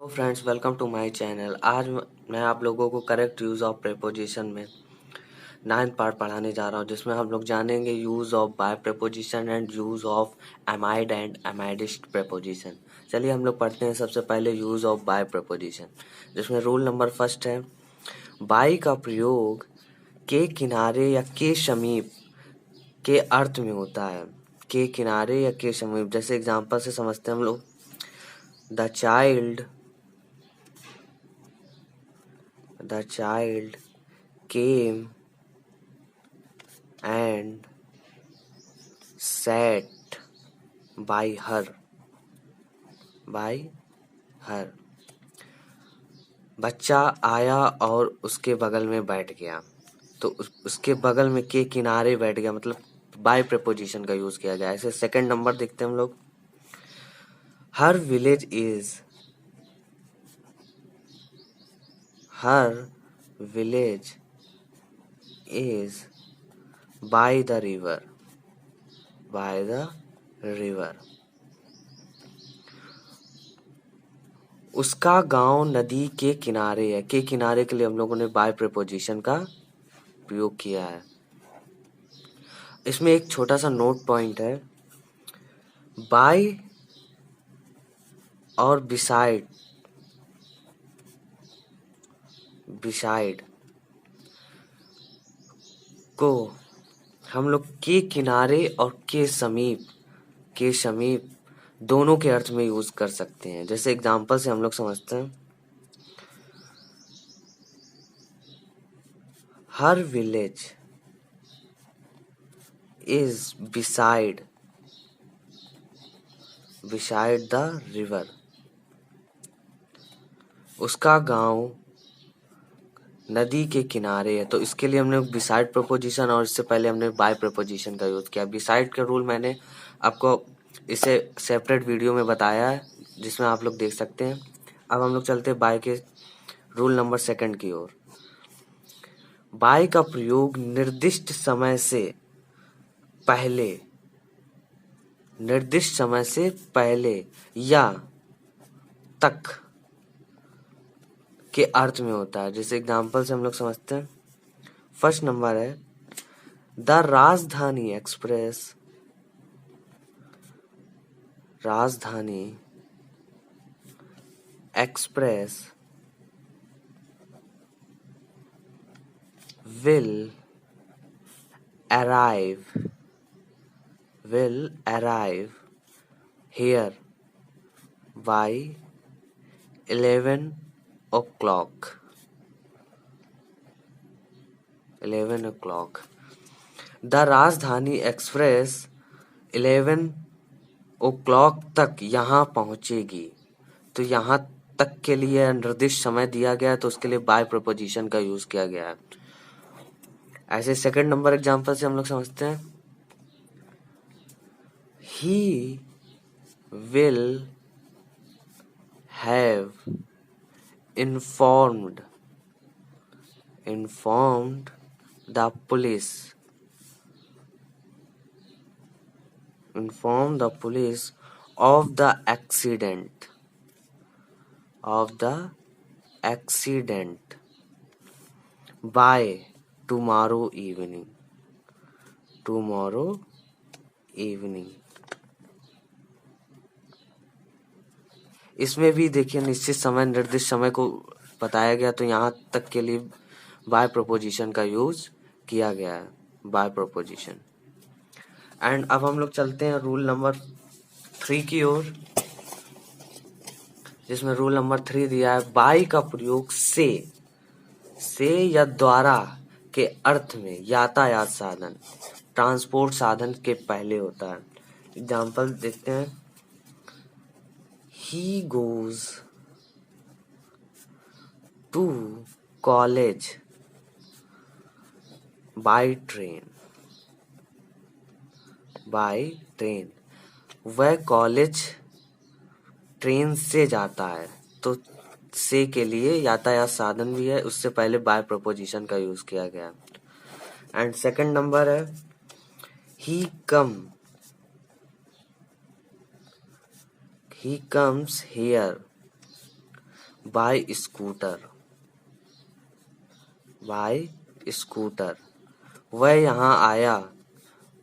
Friends, welcome to my channel. आज मैं आप लोगों को करेक्ट यूज़ ऑफ प्रेपोजिशन में 9th पार्ट पढ़ाने जा रहा हूं, जिसमें हम लोग जानेंगे use of by preposition and use of amid and amidst preposition. चलिए हम लोग पढ़ते हैं। सबसे पहले यूज़ ऑफ बाय प्रेपोजिशन, जिसमें रूल नंबर फर्स्ट है, बाय का प्रयोग के किनारे या के समीप के अर्थ में होता है। के किनारे या के समीप, जैसे एग्जाम्पल से समझते हैं हम लोग। The child came and sat by her. बच्चा आया और उसके बगल में बैठ गया। तो उसके बगल में के किनारे बैठ गया, मतलब बाय प्रेपोजिशन का यूज किया गया। ऐसे सेकंड नंबर देखते हैं हम लोग। Her village is by the river. उसका गांव नदी के किनारे है। के किनारे के लिए हम लोगों ने बाय प्रेपोजिशन का प्रयोग किया है। इसमें एक छोटा सा नोट पॉइंट है, बाय और बिसाइड को हम लोग के किनारे और के समीप दोनों के अर्थ में यूज कर सकते हैं। जैसे एग्जांपल से हम लोग समझते हैं। Her village is beside the river. उसका गांव नदी के किनारे है। तो इसके लिए हमने बिसाइड प्रपोजिशन और इससे पहले हमने बाय प्रपोजिशन का यूज किया। बिसाइड का रूल मैंने आपको इसे सेपरेट वीडियो में बताया है, जिसमें आप लोग देख सकते हैं। अब हम लोग चलते हैं बाय के रूल नंबर सेकंड की ओर। बाय का प्रयोग निर्दिष्ट समय से पहले या तक के अर्थ में होता है। जैसे एग्जांपल से हम लोग समझते हैं। फर्स्ट नंबर है, द राजधानी express will arrive here by 11 o'clock. The राजधानी एक्सप्रेस 11 o'clock तक यहाँ पहुंचेगी। तो यहाँ तक के लिए निर्दिष्ट समय दिया गया है, तो उसके लिए बाय प्रपोजिशन का यूज किया गया है। ऐसे सेकंड नंबर एग्जांपल से हम लोग समझते हैं। He will have informed the police of the accident by tomorrow evening. इसमें भी देखिए निश्चित समय, निर्दिष्ट समय को बताया गया, तो यहाँ तक के लिए बाय प्रोपोजिशन का यूज किया गया है, बाय प्रोपोजिशन। एंड अब हम लोग चलते हैं रूल नंबर 3 की ओर, जिसमें रूल नंबर 3 दिया है, बाय का प्रयोग से या द्वारा के अर्थ में यातायात साधन, ट्रांसपोर्ट साधन के पहले होता है। एग्जाम्पल देखते हैं। He goes to college by train. वह कॉलेज ट्रेन से जाता है। तो से के लिए यातायात साधन भी है, उससे पहले बाय प्रपोजिशन का यूज किया गया। एंड सेकंड नंबर है, he comes here by scooter, by scooter, वह यहाँ आया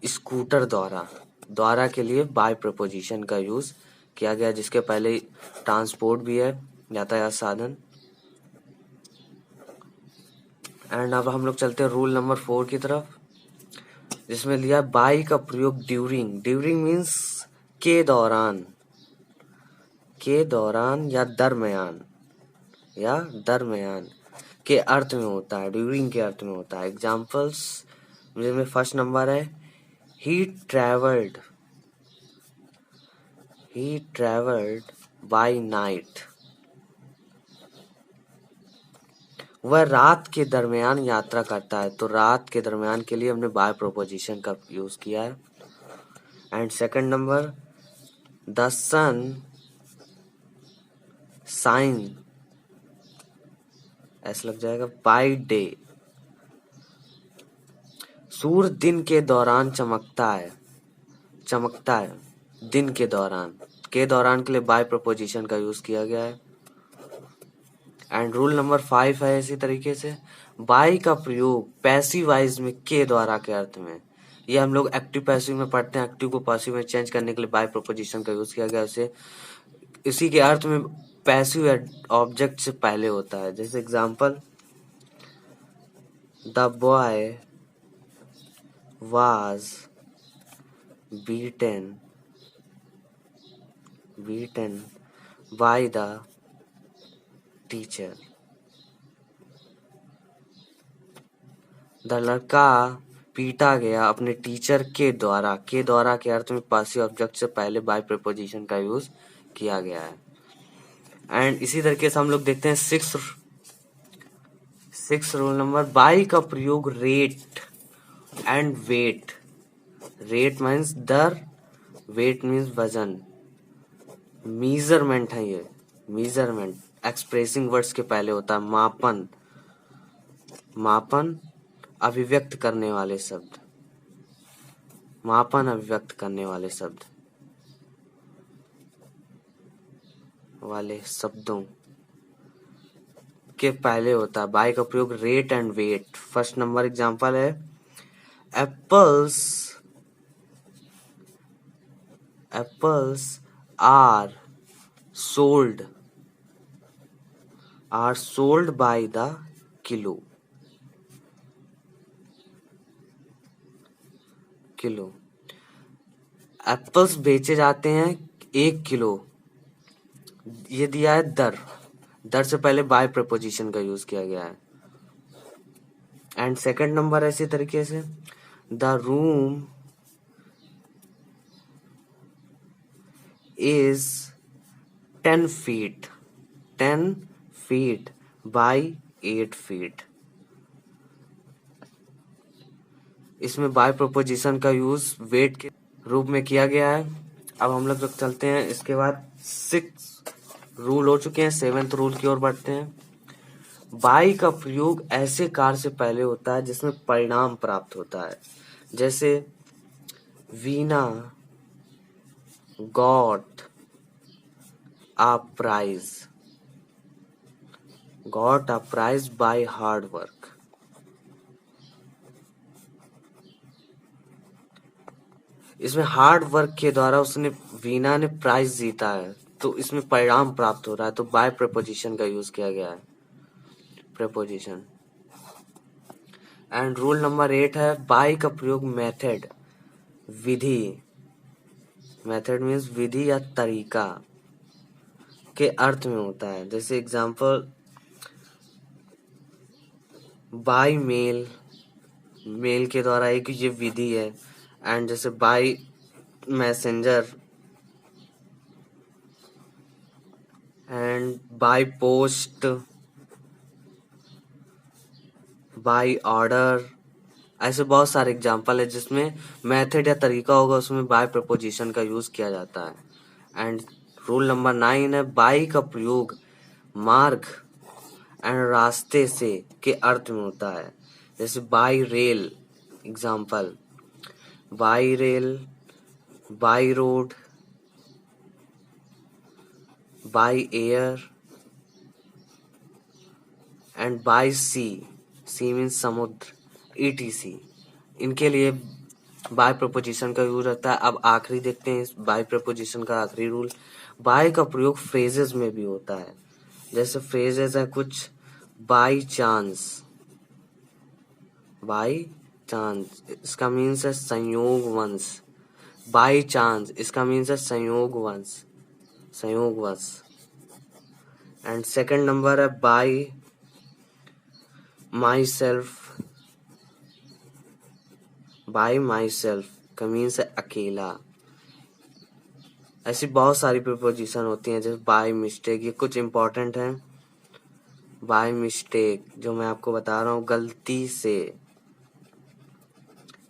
स्कूटर द्वारा, द्वारा के लिए बाय प्रपोजिशन का यूज किया गया, जिसके पहले ट्रांसपोर्ट भी है, यातायात साधन। एंड अब हम लोग चलते हैं रूल नंबर 4 की तरफ, जिसमें लिया बाय का प्रयोग ड्यूरिंग, ड्यूरिंग मीन्स के दौरान, के दौरान या दरमियान, या दरमियान के अर्थ में होता है, ड्यूरिंग के अर्थ में होता है। एग्जाम्पल्स जिसमें फर्स्ट नंबर है he travelled, he travelled by night, वह रात के दरमियान यात्रा करता है, तो रात के दरमियान के लिए हमने बाय प्रोपोजिशन का यूज किया है। And second number the sun sign, ऐसा लग जाएगा बाय डे, सूर्य दिन के दौरान चमकता है, चमकता है दिन के दौरान, के दौरान के लिए बाय प्रपोजिशन का यूज किया गया है। एंड रूल नंबर 5 है इसी तरीके से, बाय का प्रयोग पैसिव वाइज में के द्वारा के अर्थ में, ये हम लोग एक्टिव पैसिव में पढ़ते हैं, एक्टिव को पैसिव में चेंज करने के लिए बाय प्रपोजिशन का यूज किया गया। उसे इसी के अर्थ में पैसिव ऑब्जेक्ट से पहले होता है। जैसे example the boy was beaten by the teacher, the लड़का पीटा गया अपने टीचर के द्वारा, के द्वारा के अर्थ में पासिव ऑब्जेक्ट से पहले बाय प्रीपोजिशन का यूज किया गया है। एंड इसी तरीके से हम लोग देखते हैं सिक्स रूल नंबर, बाय का प्रयोग rate and weight, rate means दर, वेट मीन्स वजन, मीजरमेंट है ये, मीजरमेंट एक्सप्रेसिंग वर्ड्स के पहले होता है, मापन, मापन अभिव्यक्त करने वाले शब्द, मापन अभिव्यक्त करने वाले शब्द वाले शब्दों के पहले होता है। बाय का प्रयोग rate and weight. First number example है apples, apples are sold by the kilo, kilo apples बेचे जाते हैं 1 किलो, ये दिया है दर, दर से पहले बाय प्रपोजिशन का यूज किया गया है। एंड सेकंड नंबर ऐसे तरीके से the room is 10 feet, 10 feet by 8 feet, इसमें बाय प्रोपोजिशन का यूज वेट के रूप में किया गया है। अब हम लोग चलते हैं, इसके बाद 6 रूल हो चुके हैं, 7th रूल की ओर बढ़ते हैं। बाय का प्रयोग ऐसे कार्य से पहले होता है जिसमें परिणाम प्राप्त होता है। जैसे Veena got a prize, got a prize by hard work, इसमें हार्ड वर्क के द्वारा उसने, वीना ने प्राइज जीता है, तो इसमें परिणाम प्राप्त हो रहा है, तो बाय प्रपोजिशन का यूज किया गया है, प्रपोजिशन। एंड रूल नंबर 8 है बाय का प्रयोग मेथड, विधि, मेथड मीन्स विधि या तरीका के अर्थ में होता है। जैसे एग्जांपल बाय मेल, मेल के द्वारा एक ये विधि है। एंड जैसे by messenger and by post, by order, ऐसे बहुत सारे एग्जाम्पल है जिसमें मेथड या तरीका होगा, उसमें बाय प्रपोजिशन का यूज किया जाता है। एंड रूल नंबर 9 है बाय का प्रयोग मार्ग एंड रास्ते से के अर्थ में होता है। जैसे by rail, example by rail, by road, by air, and by sea, sea means समुद्र, ETC, इनके लिए बाय प्रपोजिशन का यूज होता है। अब आखिरी देखते हैं इस बाय प्रपोजिशन का आखिरी रूल। बाय का प्रयोग फ्रेजेस में भी होता है। जैसे फ्रेजेस है कुछ, बाय चांस, बाय चांस इसका मीन्स है संयोगवश। बाय चांस इसका मीन्स है संयोगवश, संयोगवश। एंड सेकंड नंबर है bye my self, bye my self का मीन्स है अकेला। ऐसी बहुत सारी प्रीपोजिशन होती हैं, जैसे बाय मिस्टेक, ये कुछ इंपॉर्टेंट हैं। बाय मिस्टेक जो मैं आपको बता रहा हूँ, गलती से।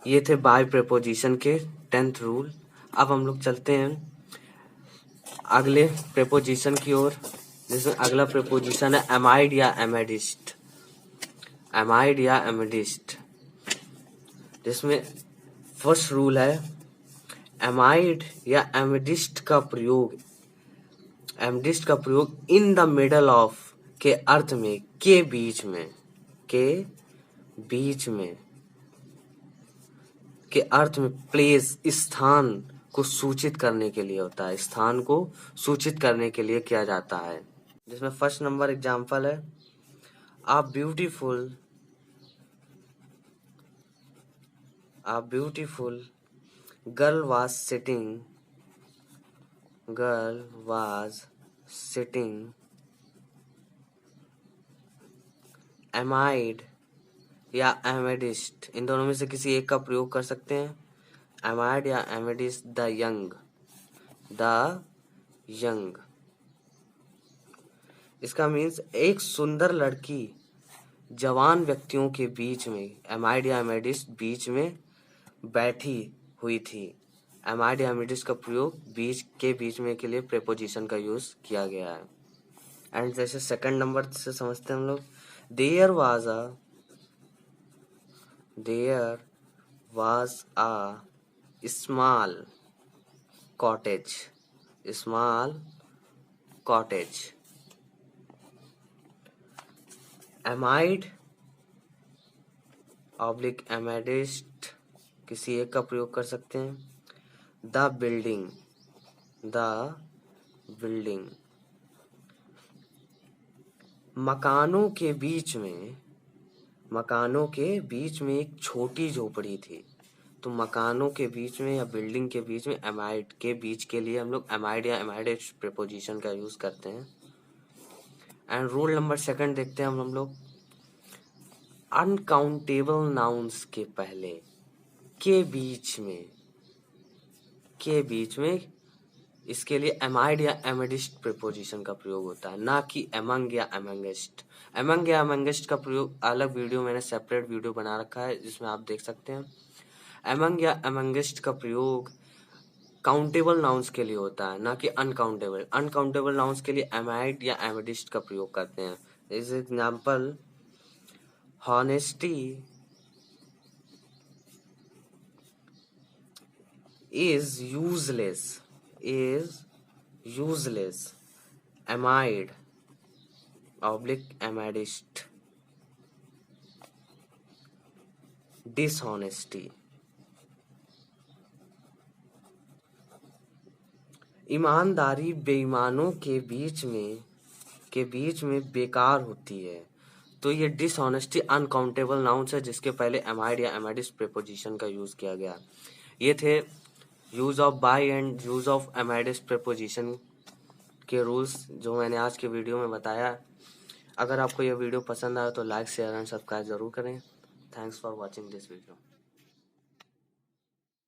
ये थे बाय प्रीपोजिशन के 10th रूल। अब हम लोग चलते हैं अगले प्रीपोजिशन की ओर, जिसमें अगला प्रीपोजिशन है एमाइड या एमेडिस्ट। एमाइड या एमेडिस्ट, जिसमें फर्स्ट रूल है एमाइड या एमेडिस्ट का प्रयोग, एमेडिस्ट का प्रयोग इन द मिडल ऑफ के अर्थ में, के बीच में, के बीच में, के अर्थ में प्लेस, स्थान को सूचित करने के लिए होता है, स्थान को सूचित करने के लिए किया जाता है। जिसमें फर्स्ट नंबर एग्जांपल है a beautiful girl was sitting amid या एमेडिस्ट, इन दोनों में से किसी एक का प्रयोग कर सकते हैं। एमाइड या एमेडिस्ट, द यंग, इसका मीन्स एक सुंदर लड़की जवान व्यक्तियों के बीच में, एमाइड या एमेडिस्ट बीच में बैठी हुई थी। एमाइड या एमेडिस्ट का प्रयोग बीच में के लिए प्रीपोजिशन का यूज किया गया है। एंड जैसे सेकंड नंबर से समझते हैं हम लोग, there was a small cottage, amide oblique amidst किसी एक का प्रयोग कर सकते हैं। द बिल्डिंग, मकानों के बीच में एक छोटी झोपड़ी थी। तो मकानों के बीच में या बिल्डिंग के बीच में, एमाइड के बीच के लिए हम लोग एमाइड या एमाइडिस्ट प्रीपोजिशन का यूज करते हैं। एंड रूल नंबर सेकंड देखते हैं हम लोग, अनकाउंटेबल नाउन्स के पहले के बीच में इसके लिए एमाइड या एमेडिस्ट प्रीपोजिशन का प्रयोग होता है, ना कि एमंग या एमंगेस्ट। एमंग या एमंगेस्ट का प्रयोग अलग वीडियो, मैंने सेपरेट वीडियो बना रखा है जिसमें आप देख सकते हैं। एमंग या एमंगेस्ट का प्रयोग काउंटेबल नाउन्स के लिए होता है, ना कि अनकाउंटेबल। अनकाउंटेबल नाउन्स के लिए एमाइड या एमेडिस्ट का प्रयोग करते हैं। इस example, honesty is useless amide oblique amidst. Dishonesty, ईमानदारी बेईमानों के बीच में बेकार होती है। तो ये डिसऑनेस्टी अनकाउंटेबल नाउन्स है जिसके पहले एमाइड या एमेडिस्ट प्रीपोजिशन का यूज किया गया। ये थे use of by and use of amidst preposition के रूल्स जो मैंने आज के वीडियो में बताया। अगर आपको यह वीडियो पसंद आया तो लाइक, शेयर एंड सब्सक्राइब जरूर करें। Thanks for watching this video.